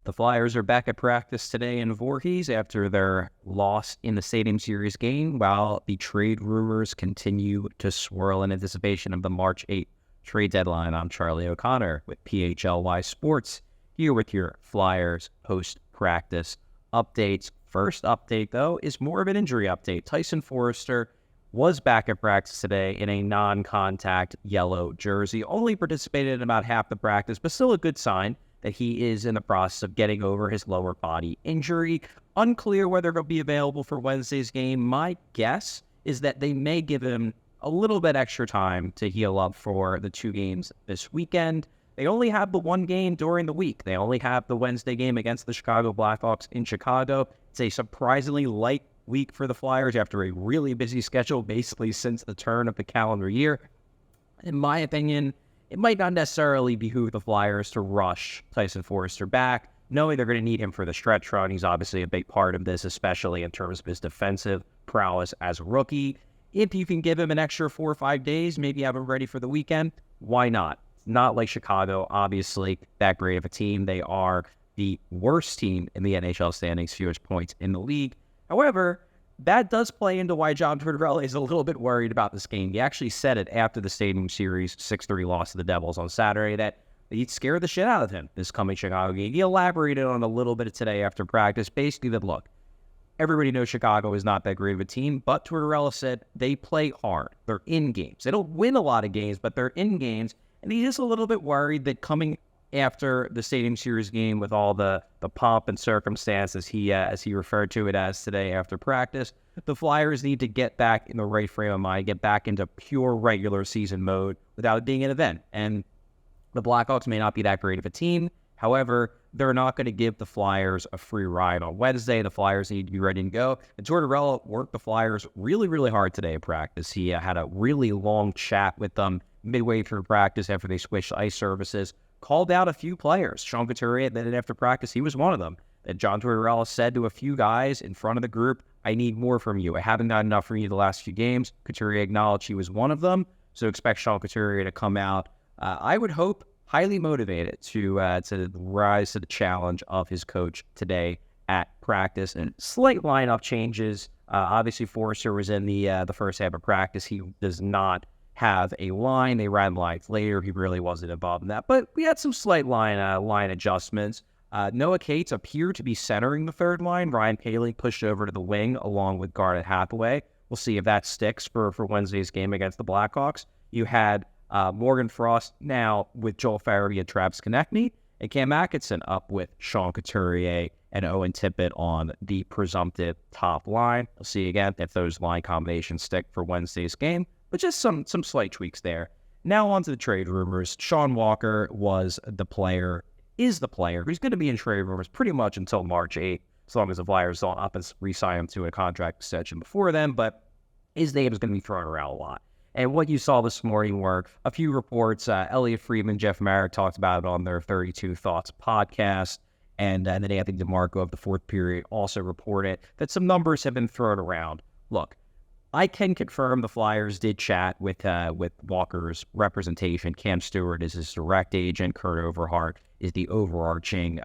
The Flyers are back at practice today in Voorhees after their loss in the Stadium Series game, while the trade rumors continue to swirl in anticipation of the March 8th trade deadline. I'm Charlie O'Connor with PHLY Sports, here with your Flyers post-practice updates. First update, though, is more of an injury update. Tyson Foerster was back at practice today in a non-contact yellow jersey. Only participated in about half the practice, but still a good sign that he is in the process of getting over his lower body injury. Unclear whether he'll be available for Wednesday's game. My guess is that they may give him a little bit extra time to heal up for the two games this weekend. They only have the one game during the week. They only have the Wednesday game against the Chicago Blackhawks in Chicago. It's a surprisingly light week for the Flyers after a really busy schedule, basically since the turn of the calendar year. In my opinion, it might not necessarily behoove the Flyers to rush Tyson Foerster back, knowing they're going to need him for the stretch run. He's obviously a big part of this, especially in terms of his defensive prowess as a rookie. If you can give him an extra 4 or 5 days, maybe have him ready for the weekend, why not? It's not like Chicago, obviously, that great of a team. They are the worst team in the NHL standings, fewest points in the league. However, that does play into why John Tortorella is a little bit worried about this game. He actually said it after the Stadium Series 6-3 loss to the Devils on Saturday that he'd scare the shit out of him this coming Chicago game. He elaborated on a little bit today after practice. Basically that, look, everybody knows Chicago is not that great of a team, but Tortorella said they play hard. They're in games. They don't win a lot of games, but they're in games. And he's just a little bit worried that coming after the Stadium Series game with all the pomp and circumstance, as he referred to it as today after practice, the Flyers need to get back in the right frame of mind, get back into pure regular season mode without it being an event. And the Blackhawks may not be that great of a team. However, they're not going to give the Flyers a free ride on Wednesday. The Flyers need to be ready to go. And Tortorella worked the Flyers really, really hard today in practice. He had a really long chat with them midway through practice after they switched ice services. Called out a few players. Sean Couturier, then after practice, he was one of them. That John Tortorella said to a few guys in front of the group, I need more from you. I haven't got enough from you the last few games. Couturier acknowledged he was one of them. So expect Sean Couturier to come out, I would hope, highly motivated to rise to the challenge of his coach today at practice. And slight lineup changes. Obviously, Foerster was in the first half of practice. He does not have a line. They ran lines later. He really wasn't involved in that. But we had some slight line adjustments. Noah Cates appeared to be centering the third line. Ryan Paley pushed over to the wing along with Garnet Hathaway. We'll see if that sticks for Wednesday's game against the Blackhawks. You had Morgan Frost now with Joel Farabee and Travis Konechny, and Cam Atkinson up with Sean Couturier and Owen Tippett on the presumptive top line. We'll see again if those line combinations stick for Wednesday's game. But just some slight tweaks there. Now on to the trade rumors. Sean Walker is the player who's going to be in trade rumors pretty much until March 8th, as long as the Flyers don't up and re-sign him to a contract extension before then. But his name is going to be thrown around a lot. And what you saw this morning were a few reports. Elliot Friedman, Jeff Marek talked about it on their 32 Thoughts podcast. And then Anthony DeMarco of the Fourth Period also reported that some numbers have been thrown around. Look, I can confirm the Flyers did chat with Walker's representation. Cam Stewart is his direct agent. Kurt Overhart is the overarching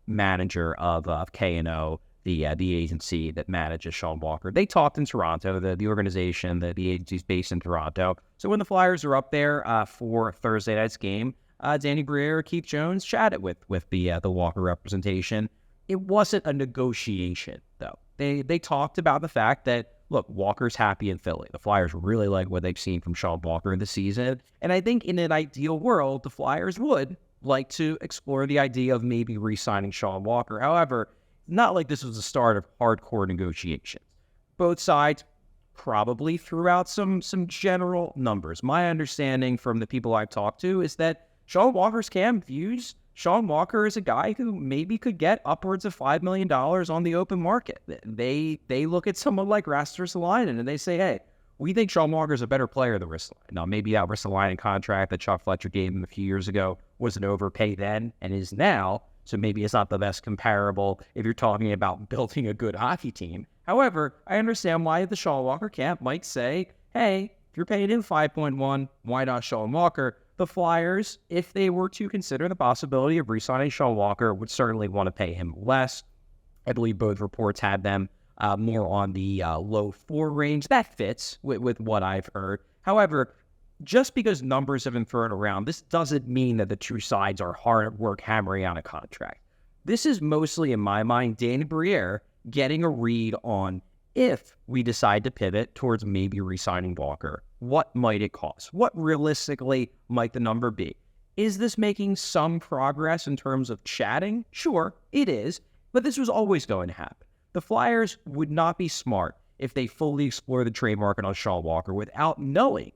manager of K&O, the agency that manages Sean Walker. They talked in Toronto. The organization, the agency's based in Toronto. So when the Flyers are up there for Thursday night's game, Danny Briere, Keith Jones chatted with the Walker representation. It wasn't a negotiation, though. They talked about the fact that, look, Walker's happy in Philly. The Flyers really like what they've seen from Sean Walker in the season. And I think in an ideal world, the Flyers would like to explore the idea of maybe re-signing Sean Walker. However, not like this was the start of hardcore negotiations. Both sides probably threw out some general numbers. My understanding from the people I've talked to is that Sean Walker's camp views Sean Walker is a guy who maybe could get upwards of $5 million on the open market. They look at someone like Rasmus Ristolainen and they say, hey, we think Sean Walker's a better player than Ristolainen. Now, maybe that Ristolainen contract that Chuck Fletcher gave him a few years ago was an overpay then and is now, so maybe it's not the best comparable if you're talking about building a good hockey team. However, I understand why the Sean Walker camp might say, hey, if you're paying him 5.1, why not Sean Walker? the Flyers, if they were to consider the possibility of re-signing Sean Walker, would certainly want to pay him less. I believe both reports had them more on the low 4 range. That fits with what I've heard. However, just because numbers have been thrown around, this doesn't mean that the two sides are hard at work hammering out a contract. This is mostly, in my mind, Danny Briere getting a read on if we decide to pivot towards maybe re-signing Walker. What might it cost? What realistically might the number be? Is this making some progress in terms of chatting? Sure, it is, but this was always going to happen. The Flyers would not be smart if they fully explore the trade market on Sean Walker without knowing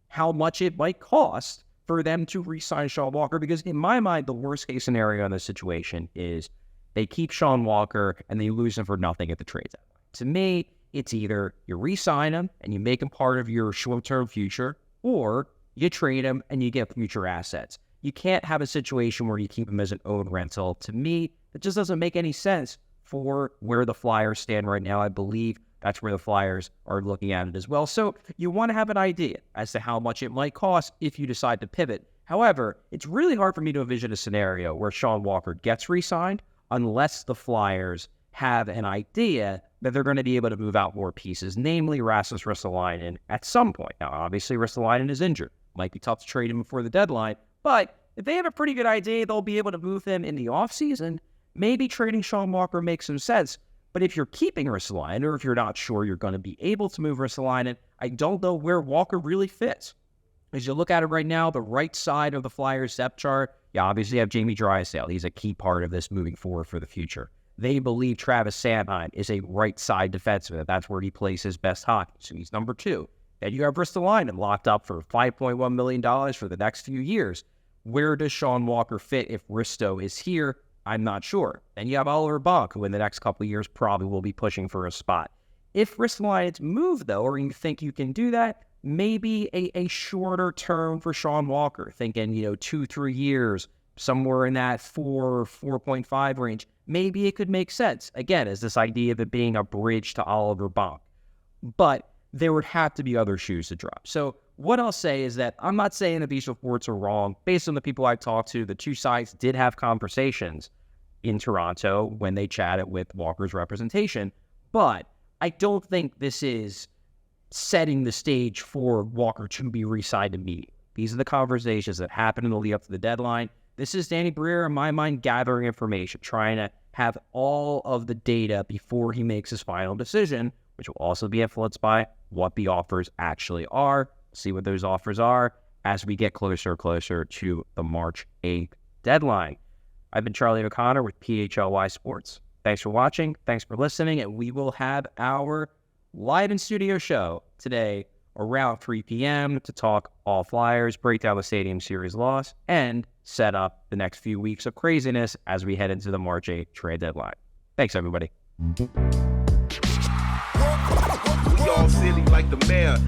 how much it might cost for them to re-sign Sean Walker, because in my mind, the worst case scenario in this situation is they keep Sean Walker and they lose him for nothing at the trade deadline. To me, it's either you re-sign him and you make him part of your short-term future, or you trade him and you get future assets. You can't have a situation where you keep him as an owned rental. To me, it just doesn't make any sense for where the Flyers stand right now. I believe that's where the Flyers are looking at it as well. So you want to have an idea as to how much it might cost if you decide to pivot. However, it's really hard for me to envision a scenario where Sean Walker gets re-signed unless the Flyers have an idea that they're going to be able to move out more pieces, namely Rasmus Ristolainen at some point. Now, obviously, Ristolainen is injured. Might be tough to trade him before the deadline, but if they have a pretty good idea they'll be able to move him in the offseason, maybe trading Sean Walker makes some sense. But if you're keeping Ristolainen, or if you're not sure you're going to be able to move Ristolainen, I don't know where Walker really fits. As you look at it right now, the right side of the Flyers depth chart, you obviously have Jamie Drysdale. He's a key part of this moving forward for the future. They believe Travis Sanheim is a right side defenseman. That's where he plays his best hockey. So he's number 2. Then you have Ristolainen locked up for $5.1 million for the next few years. Where does Sean Walker fit if Risto is here? I'm not sure. Then you have Oliver Bonk, who in the next couple of years probably will be pushing for a spot. If Ristolainen's moved, though, or you think you can do that, maybe a shorter term for Sean Walker, thinking, 2-3 years, somewhere in that 4.5 range. Maybe it could make sense. Again, as this idea of it being a bridge to Oliver Bonk. But there would have to be other shoes to drop. So what I'll say is that I'm not saying that these reports are wrong. Based on the people I've talked to, the two sides did have conversations in Toronto when they chatted with Walker's representation. But I don't think this is setting the stage for Walker to be re-signed immediately. These are the conversations that happen in the lead up to the deadline. This is Danny Briere, in my mind, gathering information, trying to have all of the data before he makes his final decision, which will also be influenced by what the offers actually are. See what those offers are as we get closer and closer to the March 8th deadline. I've been Charlie O'Connor with PHLY Sports. Thanks for watching. Thanks for listening. And we will have our live in studio show today around 3 p.m. to talk all Flyers, break down the Stadium Series loss, and set up the next few weeks of craziness as we head into the March 8th trade deadline. Thanks, everybody. We all silly like the mayor.